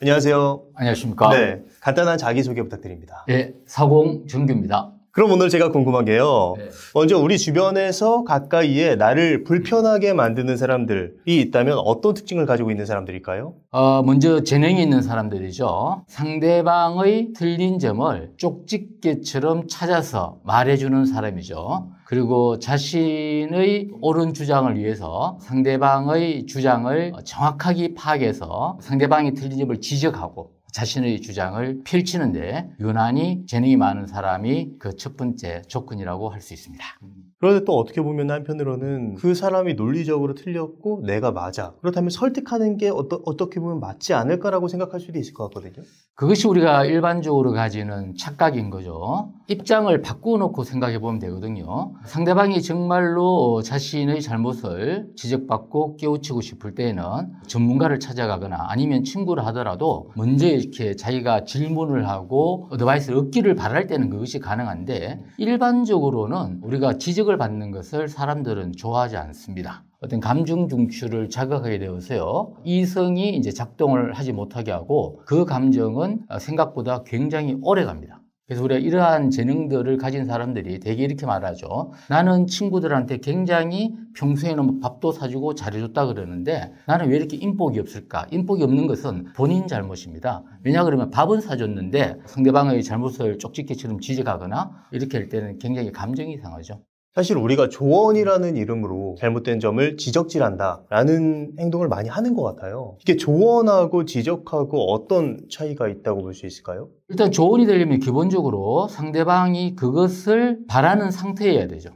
안녕하세요. 안녕하십니까? 네, 간단한 자기소개 부탁드립니다. 네, 사공정규입니다. 그럼 오늘 제가 궁금한 게요. 네. 먼저 우리 주변에서 가까이에 나를 불편하게 만드는 사람들이 있다면 어떤 특징을 가지고 있는 사람들일까요? 먼저 재능이 있는 사람들이죠. 상대방의 틀린 점을 쪽집게처럼 찾아서 말해주는 사람이죠. 그리고 자신의 옳은 주장을 위해서 상대방의 주장을 정확하게 파악해서 상대방이 틀린 점을 지적하고 자신의 주장을 펼치는데 유난히 재능이 많은 사람이 그 첫 번째 조건이라고 할 수 있습니다. 그런데 또 어떻게 보면 한편으로는 그 사람이 논리적으로 틀렸고 내가 맞아. 그렇다면 설득하는 게 어떻게 보면 맞지 않을까라고 생각할 수도 있을 것 같거든요. 그것이 우리가 일반적으로 가지는 착각인 거죠. 입장을 바꾸어놓고 생각해 보면 되거든요. 상대방이 정말로 자신의 잘못을 지적받고 깨우치고 싶을 때에는 전문가를 찾아가거나 아니면 친구를 하더라도 먼저 이렇게 자기가 질문을 하고 어드바이스를 얻기를 바랄 때는 그것이 가능한데 일반적으로는 우리가 지적을 받는 것을 사람들은 좋아하지 않습니다. 어떤 감정 중추를 자극하게 되어서요. 이성이 이제 작동을 하지 못하게 하고 그 감정은 생각보다 굉장히 오래 갑니다. 그래서 우리가 이러한 재능들을 가진 사람들이 되게 이렇게 말하죠. 나는 친구들한테 굉장히 평소에는 밥도 사주고 잘해줬다 그러는데 나는 왜 이렇게 인복이 없을까? 인복이 없는 것은 본인 잘못입니다. 왜냐 그러면 밥은 사줬는데 상대방의 잘못을 쪽집게처럼 지적하거나 이렇게 할 때는 굉장히 감정이 상하죠. 사실 우리가 조언이라는 이름으로 잘못된 점을 지적질한다라는 행동을 많이 하는 것 같아요. 이게 조언하고 지적하고 어떤 차이가 있다고 볼 수 있을까요? 일단 조언이 되려면 기본적으로 상대방이 그것을 바라는 상태여야 되죠.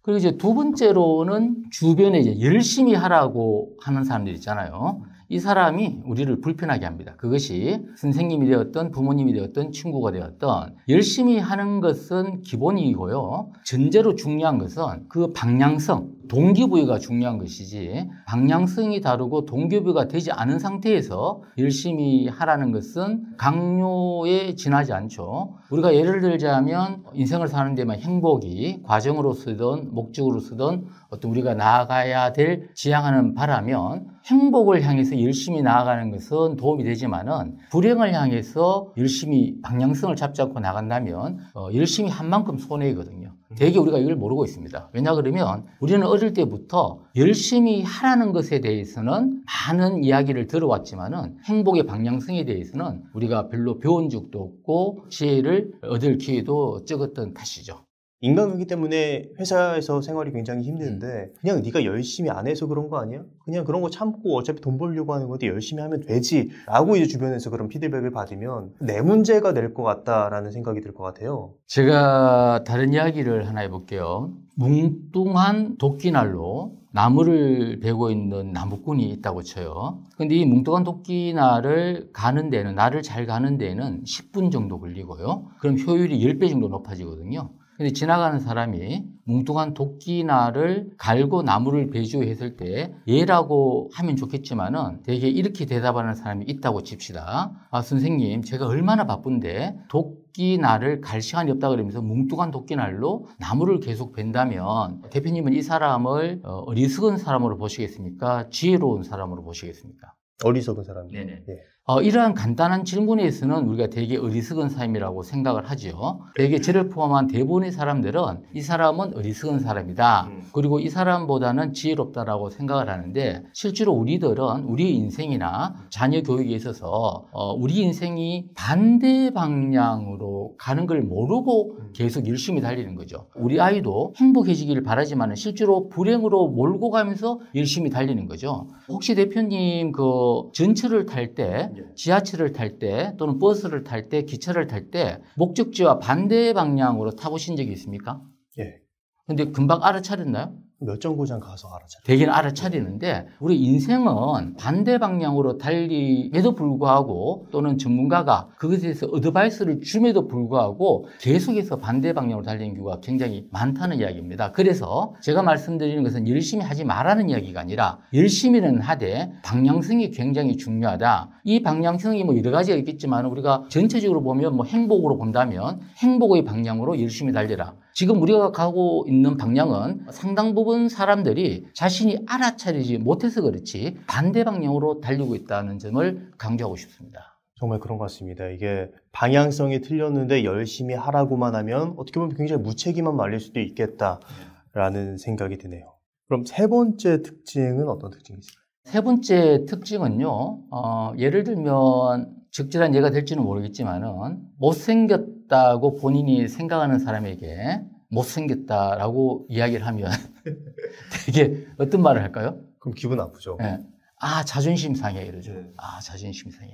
그리고 이제 두 번째로는 주변에 이제 열심히 하라고 하는 사람들 있잖아요. 이 사람이 우리를 불편하게 합니다. 그것이 선생님이 되었던 부모님이 되었던 친구가 되었던 열심히 하는 것은 기본이고요. 전제로 중요한 것은 그 방향성, 동기부여가 중요한 것이지 방향성이 다르고 동기부여가 되지 않은 상태에서 열심히 하라는 것은 강요에 지나지 않죠. 우리가 예를 들자면 인생을 사는 데만 행복이 과정으로 쓰든 목적으로 쓰든 어떤 우리가 나아가야 될 지향하는 바라면 행복을 향해서 열심히 나아가는 것은 도움이 되지만은 불행을 향해서 열심히 방향성을 잡지 않고 나간다면 열심히 한 만큼 손해거든요. 되게 우리가 이걸 모르고 있습니다. 왜냐 그러면 우리는 어릴 때부터 열심히 하라는 것에 대해서는 많은 이야기를 들어왔지만은 행복의 방향성에 대해서는 우리가 별로 배운 적도 없고 지혜를 얻을 기회도 적었던 탓이죠. 인간관계 때문에 회사에서 생활이 굉장히 힘드는데 그냥 네가 열심히 안 해서 그런 거 아니야? 그냥 그런 거 참고 어차피 돈 벌려고 하는 건데 열심히 하면 되지 라고 이제 주변에서 그런 피드백을 받으면 내 문제가 될 것 같다라는 생각이 들 것 같아요. 제가 다른 이야기를 하나 해볼게요. 뭉뚱한 도끼날로 나무를 베고 있는 나무꾼이 있다고 쳐요. 근데 이 뭉뚱한 도끼날을 가는 데는, 날을 잘 가는 데는 10분 정도 걸리고요. 그럼 효율이 10배 정도 높아지거든요. 근데 지나가는 사람이 뭉뚱한 도끼날을 갈고 나무를 배주했을 때 얘라고 하면 좋겠지만은 되게 이렇게 대답하는 사람이 있다고 칩시다. 선생님, 제가 얼마나 바쁜데 도끼날을 갈 시간이 없다 그러면서 뭉뚱한 도끼날로 나무를 계속 벤다면 대표님은 이 사람을 어리석은 사람으로 보시겠습니까? 지혜로운 사람으로 보시겠습니까? 어리석은 사람. 네네. 예. 이러한 간단한 질문에서는 우리가 되게 어리석은 사람이라고 생각을 하죠. 되게 저를 포함한 대부분의 사람들은 이 사람은 어리석은 사람이다. 그리고 이 사람보다는 지혜롭다라고 생각을 하는데 실제로 우리들은 우리 인생이나 자녀 교육에 있어서 우리 인생이 반대 방향으로 가는 걸 모르고 계속 열심히 달리는 거죠. 우리 아이도 행복해지기를 바라지만 실제로 불행으로 몰고 가면서 열심히 달리는 거죠. 혹시 대표님 그 전철을 탈 때 지하철을 탈 때 또는 버스를 탈 때 기차를 탈 때 목적지와 반대 방향으로 타보신 적이 있습니까? 예. 근데 금방 알아차렸나요? 몇 정거장 가서 알아차려. 대개는 알아차리는데 우리 인생은 반대 방향으로 달림에도 불구하고 또는 전문가가 그것에 대해서 어드바이스를 줌에도 불구하고 계속해서 반대 방향으로 달리는 경우가 굉장히 많다는 이야기입니다. 그래서 제가 말씀드리는 것은 열심히 하지 말라는 이야기가 아니라 열심히는 하되 방향성이 굉장히 중요하다. 이 방향성이 뭐 여러 가지가 있겠지만 우리가 전체적으로 보면 뭐 행복으로 본다면 행복의 방향으로 열심히 달려라. 지금 우리가 가고 있는 방향은 상당 부분 대부분 사람들이 자신이 알아차리지 못해서 그렇지 반대 방향으로 달리고 있다는 점을 강조하고 싶습니다. 정말 그런 것 같습니다. 이게 방향성이 틀렸는데 열심히 하라고만 하면 어떻게 보면 굉장히 무책임한 말일 수도 있겠다라는 생각이 드네요. 그럼 세 번째 특징은 어떤 특징이 있을까요? 세 번째 특징은요, 예를 들면 적절한 예가 될지는 모르겠지만은 못생겼다고 본인이 생각하는 사람에게 못생겼다라고 이야기를 하면 되게 어떤 말을 할까요? 그럼 기분 나쁘죠. 네. 자존심 상해 이러죠. 자존심 상해.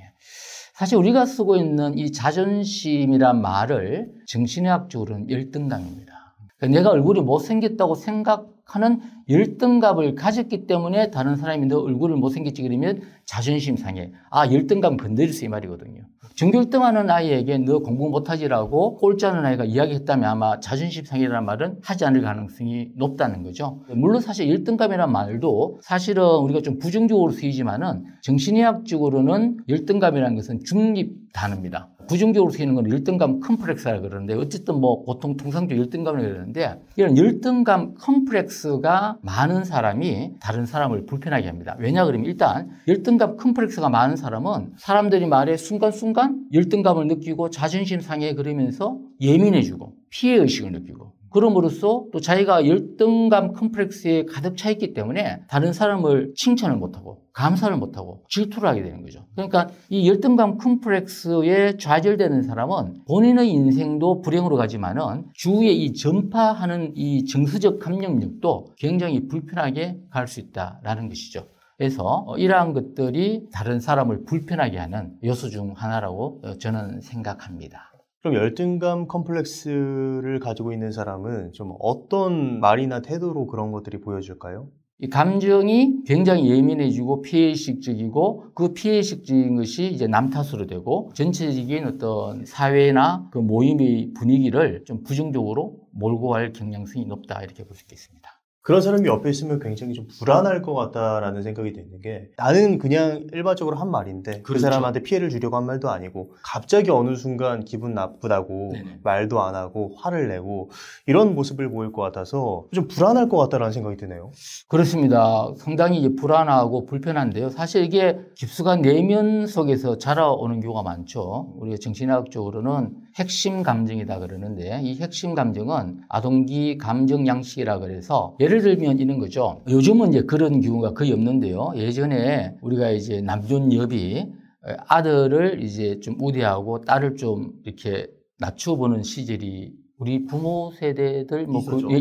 사실 우리가 쓰고 있는 이 자존심이란 말을 정신의학적으로는 열등감입니다. 그러니까 내가 얼굴이 못생겼다고 생각하는 열등감을 가졌기 때문에 다른 사람이 너 얼굴을 못생겼지 그러면 자존심 상해. 열등감 건드릴 수 이 말이거든요. 전교 1등하는 아이에게 너 공부 못하지라고 꼴찌하는 아이가 이야기했다면 아마 자존심 상해라는 말은 하지 않을 가능성이 높다는 거죠. 물론 사실 열등감이라는 말도 사실은 우리가 좀 부정적으로 쓰이지만은 정신의학적으로는 열등감이라는 것은 중립 단어입니다. 부정적으로 쓰이는 건 열등감 컴플렉스라고 그러는데 어쨌든 보통 통상적 열등감을 그러는데 이런 열등감 컴플렉스가 많은 사람이 다른 사람을 불편하게 합니다. 왜냐 그러면 일단 열등감 컴플렉스가 많은 사람은 사람들이 말에 순간순간 열등감을 느끼고 자존심 상해 그러면서 예민해지고 피해의식을 느끼고 그럼으로써 또 자기가 열등감 컴플렉스에 가득 차 있기 때문에 다른 사람을 칭찬을 못하고 감사를 못하고 질투를 하게 되는 거죠. 그러니까 이 열등감 컴플렉스에 좌절되는 사람은 본인의 인생도 불행으로 가지만은 주위에 이 전파하는 이 정서적 감정력도 굉장히 불편하게 갈 수 있다라는 것이죠. 그래서 이러한 것들이 다른 사람을 불편하게 하는 요소 중 하나라고 저는 생각합니다. 그럼 열등감 컴플렉스를 가지고 있는 사람은 좀 어떤 말이나 태도로 그런 것들이 보여질까요? 이 감정이 굉장히 예민해지고 피해의식적이고 그 피해의식적인 것이 이제 남 탓으로 되고 전체적인 어떤 사회나 그 모임의 분위기를 좀 부정적으로 몰고 갈 경향성이 높다 이렇게 볼 수 있겠습니다. 그런 사람이 옆에 있으면 굉장히 좀 불안할 것 같다라는 생각이 드는 게 나는 그냥 일반적으로 한 말인데 그 사람한테 피해를 주려고 한 말도 아니고 갑자기 어느 순간 기분 나쁘다고 말도 안 하고 화를 내고 이런 모습을 보일 것 같아서 좀 불안할 것 같다라는 생각이 드네요. 그렇습니다. 상당히 이제 불안하고 불편한데요. 사실 이게 깊숙한 내면 속에서 자라오는 경우가 많죠. 우리가 정신의학적으로는 핵심 감정이다 그러는데 이 핵심 감정은 아동기 감정 양식이라 그래서 예를 들면 이런 거죠. 요즘은 이제 그런 경우가 거의 없는데요. 예전에 우리가 이제 남존여비 아들을 이제 좀 우대하고 딸을 좀 이렇게 낮춰보는 시절이 우리 부모 세대들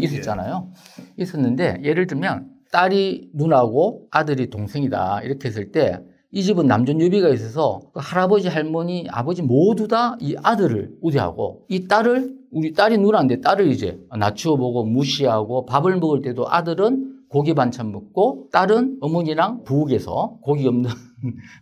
있었잖아요. 있었는데 예를 들면 딸이 누나고 아들이 동생이다 이렇게 했을 때 이 집은 남존여비가 있어서 할아버지, 할머니, 아버지 모두 다 이 아들을 우대하고 이 딸을 우리 딸이 누나인데 딸을 이제 낮추어보고 무시하고 밥을 먹을 때도 아들은 고기 반찬 먹고 딸은 어머니랑 부엌에서 고기 없는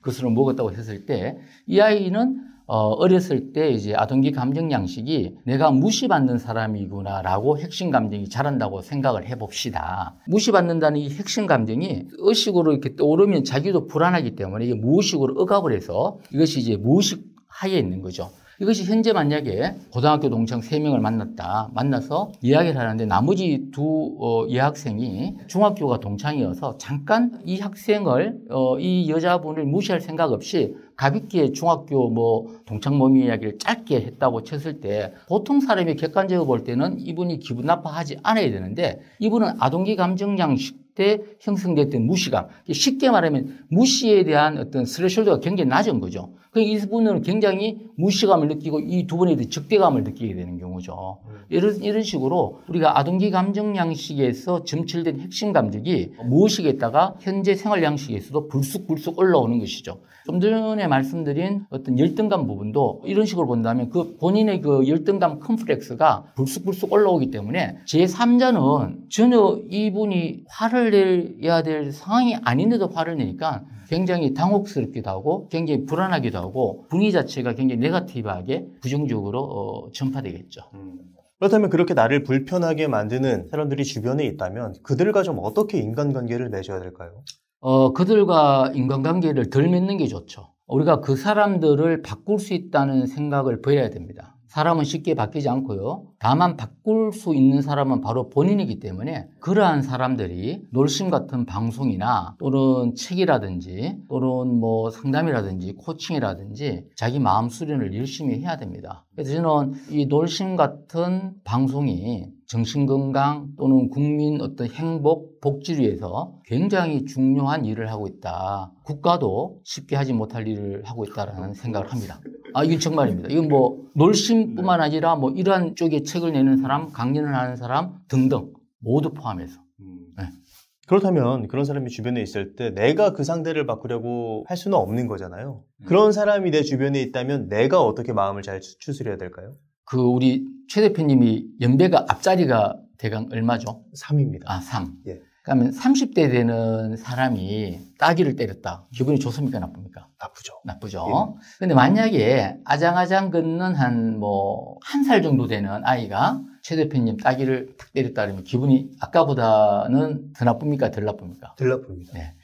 것으로 먹었다고 했을 때 이 아이는 어렸을 때 이제 아동기 감정 양식이 내가 무시받는 사람이구나라고 핵심 감정이 자란다고 생각을 해봅시다. 무시받는다는 이 핵심 감정이 의식으로 이렇게 떠오르면 자기도 불안하기 때문에 이게 무의식으로 억압을 해서 이것이 이제 무의식 하에 있는 거죠. 이것이 현재 만약에 고등학교 동창 3명을 만나서 이야기를 하는데 나머지 두 여학생이 중학교가 동창이어서 잠깐 이 학생을 이 여자분을 무시할 생각 없이 가볍게 중학교 동창 모임 이야기를 짧게 했다고 쳤을 때 보통 사람이 객관적으로 볼 때는 이분이 기분 나빠하지 않아야 되는데 이분은 아동기 감정 양식 때 형성됐던 무시감, 쉽게 말하면 무시에 대한 어떤 스레셜드가 굉장히 낮은 거죠. 이분은 굉장히 무시감을 느끼고 이 두 분에 대해 적대감을 느끼게 되는 경우죠. 이런 식으로 우리가 아동기 감정 양식에서 점철된 핵심 감정이 무의식에다가 현재 생활 양식에서도 불쑥불쑥 올라오는 것이죠. 좀 전에 말씀드린 어떤 열등감 부분도 이런 식으로 본다면 그 본인의 그 열등감 컴플렉스가 불쑥불쑥 올라오기 때문에 제3자는 전혀 이분이 화를 내야 될 상황이 아닌데도 화를 내니까 굉장히 당혹스럽기도 하고 굉장히 불안하기도 하고 분위기 자체가 굉장히 네거티브하게 부정적으로 전파되겠죠. 그렇다면 그렇게 나를 불편하게 만드는 사람들이 주변에 있다면 그들과 좀 어떻게 인간관계를 맺어야 될까요? 그들과 인간관계를 덜 맺는 게 좋죠. 우리가 그 사람들을 바꿀 수 있다는 생각을 버려야 됩니다. 사람은 쉽게 바뀌지 않고요. 다만 바꿀 수 있는 사람은 바로 본인이기 때문에 그러한 사람들이 놀심 같은 방송이나 또는 책이라든지 또는 뭐 상담이라든지 코칭이라든지 자기 마음 수련을 열심히 해야 됩니다. 그래서 저는 이 놀심 같은 방송이 정신건강 또는 국민 어떤 행복, 복지를 위해서 굉장히 중요한 일을 하고 있다. 국가도 쉽게 하지 못할 일을 하고 있다라는 생각을 합니다. 이건 정말입니다. 이건 뭐 놀심뿐만 아니라 뭐 이러한 쪽에 책을 내는 사람, 강연을 하는 사람 등등 모두 포함해서. 네. 그렇다면 그런 사람이 주변에 있을 때 내가 그 상대를 바꾸려고 할 수는 없는 거잖아요. 그런 사람이 내 주변에 있다면 내가 어떻게 마음을 잘 추스려야 될까요? 우리 최 대표님이 연배가 앞자리가 대강 얼마죠? 3입니다. 3. 예. 그러면 30대 되는 사람이 따귀를 때렸다. 기분이 좋습니까? 나쁩니까? 나쁘죠. 근데 만약에 아장아장 걷는 한 1살 정도 되는 아이가 최 대표님 따귀를 탁 때렸다 그러면 기분이 아까보다는 더 나쁩니까? 덜 나쁩니까? 덜 나쁩니다. 네.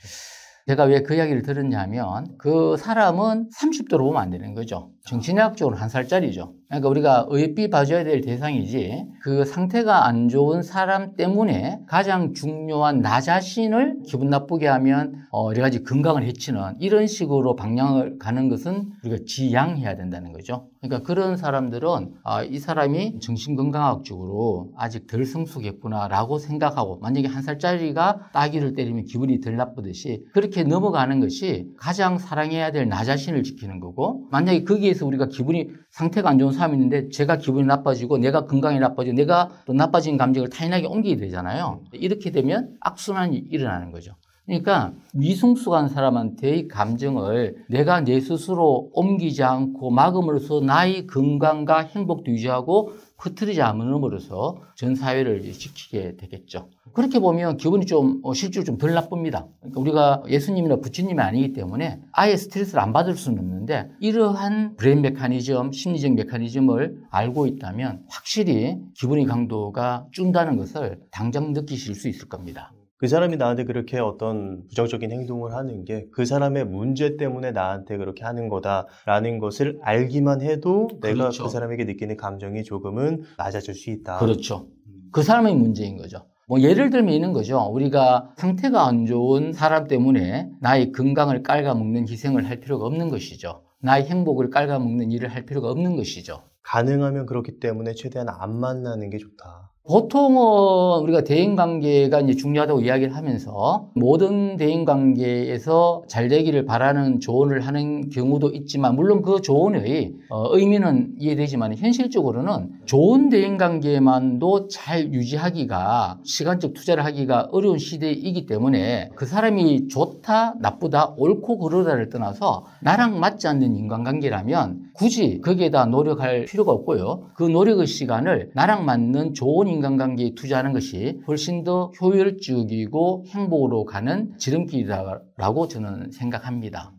제가 왜 그 이야기를 들었냐면 그 사람은 30도로 보면 안 되는 거죠. 정신의학적으로 1살짜리죠. 그러니까 우리가 의비 봐줘야 될 대상이지 그 상태가 안 좋은 사람 때문에 가장 중요한 나 자신을 기분 나쁘게 하면 여러 가지 건강을 해치는 이런 식으로 방향을 가는 것은 우리가 지양해야 된다는 거죠. 그러니까 그런 사람들은 이 사람이 정신건강학적으로 아직 덜 성숙했구나라고 생각하고 만약에 1살짜리가 따귀를 때리면 기분이 덜 나쁘듯이 그렇게 넘어가는 것이 가장 사랑해야 될 나 자신을 지키는 거고 만약에 거기에서 우리가 기분이 상태가 안 좋은 사람이 있는데 제가 기분이 나빠지고 내가 건강이 나빠지고 내가 또 나빠진 감정을 타인에게 옮기게 되잖아요. 이렇게 되면 악순환이 일어나는 거죠. 그러니까 미성숙한 사람한테 이 감정을 내가 내 스스로 옮기지 않고 막음으로써 나의 건강과 행복도 유지하고 흐트리지 않음으로써 전 사회를 지키게 되겠죠. 그렇게 보면 기분이 실제로 좀 덜 나쁩니다. 그러니까 우리가 예수님이나 부처님이 아니기 때문에 아예 스트레스를 안 받을 수는 없는데 이러한 브레인 메커니즘, 심리적 메커니즘을 알고 있다면 확실히 기분의 강도가 준다는 것을 당장 느끼실 수 있을 겁니다. 그 사람이 나한테 그렇게 어떤 부정적인 행동을 하는 게 그 사람의 문제 때문에 나한테 그렇게 하는 거다라는 것을 알기만 해도 내가 그렇죠. 그 사람에게 느끼는 감정이 조금은 낮아질 수 있다. 그렇죠. 그 사람의 문제인 거죠. 예를 들면 있는 거죠. 우리가 상태가 안 좋은 사람 때문에 나의 건강을 깔아먹는 희생을 할 필요가 없는 것이죠. 나의 행복을 깔아먹는 일을 할 필요가 없는 것이죠. 가능하면 그렇기 때문에 최대한 안 만나는 게 좋다. 보통은 우리가 대인관계가 이제 중요하다고 이야기를 하면서 모든 대인관계에서 잘 되기를 바라는 조언을 하는 경우도 있지만 물론 그 조언의 의미는 이해되지만 현실적으로는 좋은 대인관계만도 잘 유지하기가 시간적 투자를 하기가 어려운 시대이기 때문에 그 사람이 좋다, 나쁘다, 옳고 그르다를 떠나서 나랑 맞지 않는 인간관계라면 굳이 거기에다 노력할 필요가 없고요. 그 노력의 시간을 나랑 맞는 좋은 인간관계에 투자하는 것이 훨씬 더 효율적이고 행복으로 가는 지름길이라고 저는 생각합니다.